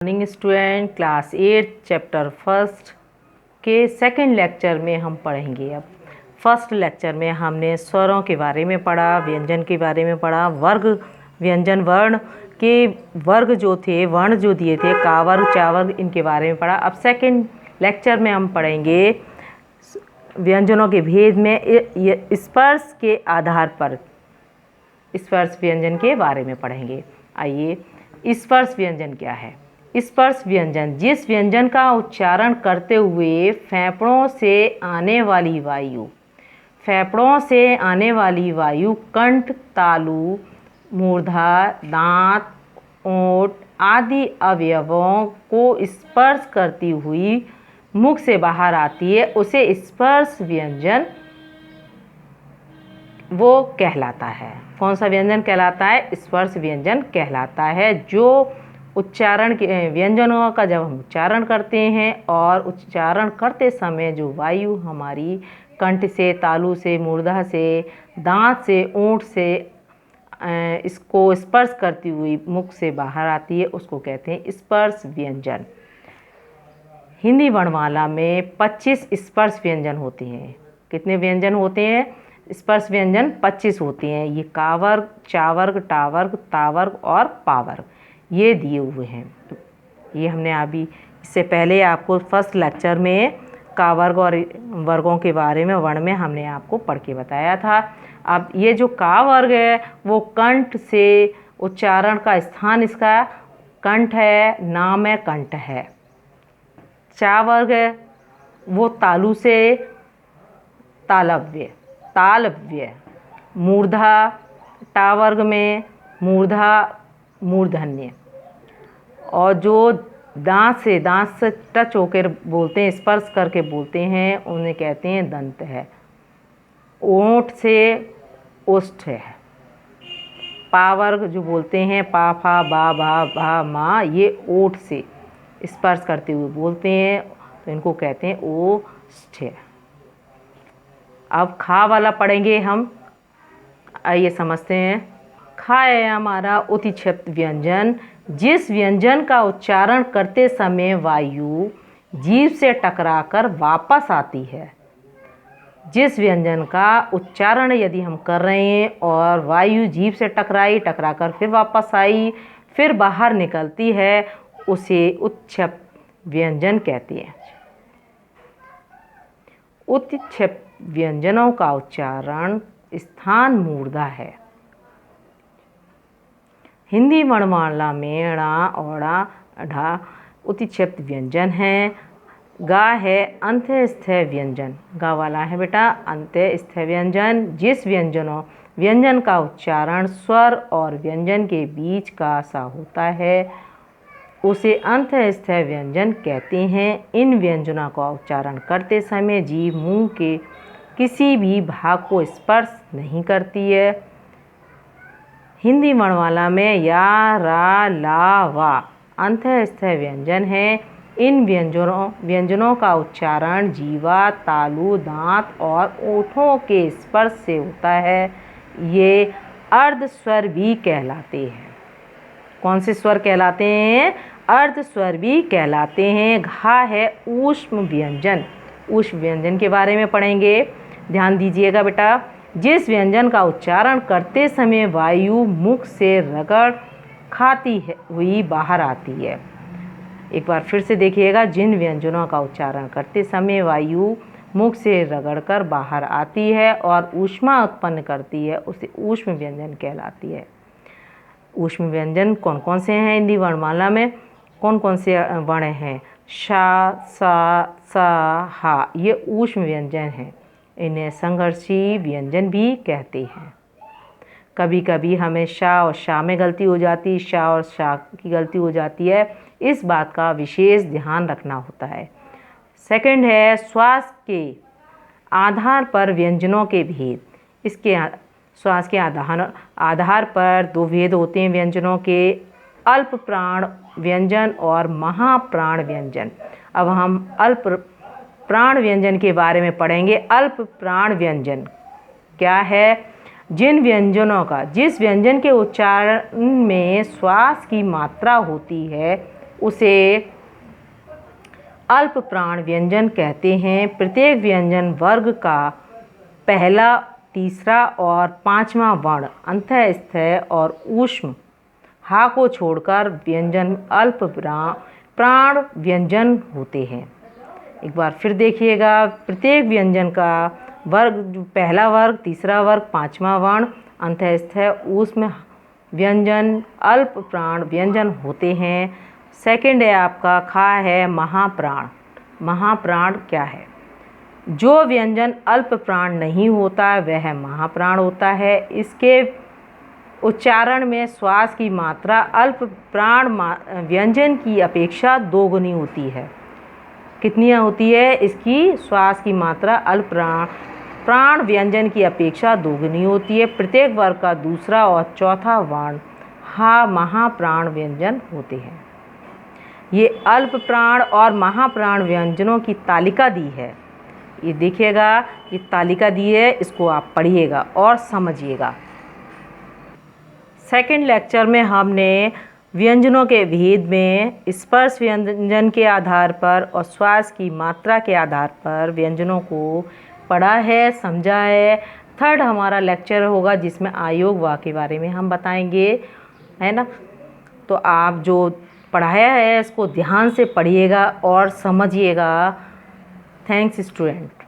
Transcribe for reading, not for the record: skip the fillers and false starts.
Morning student, class 8 chapter first के second lecture में हम पढ़ेंगे। अब फर्स्ट लेक्चर में हमने स्वरों के बारे में पढ़ा, व्यंजन के बारे में पढ़ा, वर्ग व्यंजन वर्ण के वर्ग जो थे, वर्ण जो दिए थे, का वर्ग, चा वर्ग, इनके बारे में पढ़ा। अब सेकंड लेक्चर में हम पढ़ेंगे व्यंजनों के भेद में स्पर्श के आधार पर स्पर्श व्यंजन के बारे में पढ़ेंगे। आइए, स्पर्श व्यंजन क्या है? स्पर्श व्यंजन जिस व्यंजन का उच्चारण करते हुए फेफड़ों से आने वाली वायु कंठ, तालु, मूर्धा, दांत, ओंठ आदि अवयवों को स्पर्श करती हुई मुख से बाहर आती है, उसे स्पर्श व्यंजन वो कहलाता है। कौन सा व्यंजन कहलाता है? स्पर्श व्यंजन कहलाता है। जो उच्चारण के व्यंजनों का जब हम उच्चारण करते हैं और उच्चारण करते समय जो वायु हमारी कंठ से, तालु से, मूर्धा से, दांत से, ओंठ से इसको स्पर्श करती हुई मुख से बाहर आती है, उसको कहते हैं स्पर्श व्यंजन। हिंदी वर्णमाला में 25 स्पर्श व्यंजन होते हैं। कितने व्यंजन होते हैं? स्पर्श व्यंजन 25 होते हैं। ये का वर्ग, चा वर्ग, टा वर्ग, ता वर्ग और पा वर्ग ये दिए हुए हैं। ये हमने अभी इससे पहले आपको फर्स्ट लेक्चर में का वर्ग और वर्गों के बारे में वर्ण में हमने आपको पढ़ के बताया था। अब ये जो का वर्ग है वो कंठ से उच्चारण का स्थान इसका कंठ है, नाम है, कंठ है। चा वर्ग है वो तालु से तालव्य। मूर्धा, टा वर्ग में मूर्धा, मूर्धन्य। और जो दांत से टच होकर बोलते हैं, स्पर्श करके बोलते हैं, उन्हें कहते हैं दंत है। ओंठ से ओष्ठ है। पा वर्ग जो बोलते हैं, पा, फा, बा, भा, भा, मा, ये ओठ से स्पर्श करते हुए बोलते हैं, तो इनको कहते हैं ओष्ठ है। अब खा वाला पढ़ेंगे हम। आइए समझते हैं। खा है हमारा उत्क्षेप व्यंजन जिस व्यंजन का उच्चारण करते समय वायु जीभ से टकराकर वापस आती है। जिस व्यंजन का उच्चारण यदि हम कर रहे हैं और वायु जीभ से टकराकर फिर वापस आई, फिर बाहर निकलती है, उसे उत्क्षेप व्यंजन कहते हैं। उत्क्षेप व्यंजनों का उच्चारण स्थान मूर्धा है। हिंदी वर्णमाला में ण, औड़ा, ढा उत्क्षेप व्यंजन है। गा है अंत्यस्थ व्यंजन। गा वाला है बेटा अंत्यस्थ व्यंजन। जिस व्यंजन का उच्चारण स्वर और व्यंजन के बीच का सा होता है, उसे अंत्यस्थ व्यंजन कहते हैं। इन व्यंजनों का उच्चारण करते समय जीभ मुंह के किसी भी भाग को स्पर्श नहीं करती है। हिंदी वर्णमाला में या, रा, ला, वा अंत्यस्थ व्यंजन है। इन व्यंजनों का उच्चारण जीवा, तालु, दांत और ओठों के स्पर्श से होता है। ये अर्ध स्वर भी कहलाते हैं। कौन से स्वर कहलाते हैं? अर्ध स्वर भी कहलाते हैं। घा है ऊष्म व्यंजन। ऊष्म व्यंजन के बारे में पढ़ेंगे, ध्यान दीजिएगा बेटा। जिस व्यंजन का उच्चारण करते समय वायु मुख से रगड़ खाती हुई बाहर आती है। एक बार फिर से देखिएगा। जिन व्यंजनों का उच्चारण करते समय वायु मुख से रगड़कर बाहर आती है और ऊष्मा उत्पन्न करती है, उसे ऊष्म व्यंजन कहलाती है। ऊष्म व्यंजन कौन कौन से हैं? हिंदी वर्णमाला में कौन कौन से वर्ण हैं? शा, सा, सा, हा, ये ऊष्म व्यंजन हैं। इन्हें संघर्षी व्यंजन भी कहते हैं। कभी कभी हमें शा और शा में गलती हो जाती है, शा और शा की गलती हो जाती है। इस बात का विशेष ध्यान रखना होता है। सेकंड है श्वास के आधार पर व्यंजनों के भेद। इसके श्वास के आधार पर दो भेद होते हैं व्यंजनों के, अल्प प्राण व्यंजन और महाप्राण व्यंजन। अब हम अल्प प्राण व्यंजन के बारे में पढ़ेंगे। अल्प प्राण व्यंजन क्या है? जिस व्यंजन के उच्चारण में श्वास की मात्रा होती है उसे अल्प प्राण व्यंजन कहते हैं। प्रत्येक व्यंजन वर्ग का पहला, तीसरा और पांचवा वर्ण अंतःस्थ और ऊष्म हा को छोड़कर व्यंजन अल्प प्राण व्यंजन होते हैं। एक बार फिर देखिएगा, प्रत्येक व्यंजन का वर्ग, पहला वर्ग, तीसरा वर्ग, पांचवा वर्ण अंतःस्थ ऊष्म व्यंजन अल्प प्राण व्यंजन होते हैं। सेकंड है आपका खा है महाप्राण। महाप्राण क्या है? जो व्यंजन अल्प प्राण नहीं होता वह महाप्राण होता है। इसके उच्चारण में श्वास की मात्रा अल्प प्राण व्यंजन की अपेक्षा दोगुनी होती है। कितनी होती है? इसकी श्वास की मात्रा अल्प प्राण व्यंजन की अपेक्षा दोगुनी होती है। प्रत्येक वर्ग का दूसरा और चौथा वर्ण हा महाप्राण व्यंजन होते हैं। ये अल्प प्राण और महाप्राण व्यंजनों की तालिका दी है। ये देखिएगा, ये तालिका दी है, इसको आप पढ़िएगा और समझिएगा। सेकंड लेक्चर में हमने व्यंजनों के भेद में स्पर्श व्यंजन के आधार पर और श्वास की मात्रा के आधार पर व्यंजनों को पढ़ा है, समझा है। थर्ड हमारा लेक्चर होगा जिसमें आयोग वाक्य के बारे में हम बताएंगे, है ना। तो आप जो पढ़ाया है इसको ध्यान से पढ़िएगा और समझिएगा। Thanks student.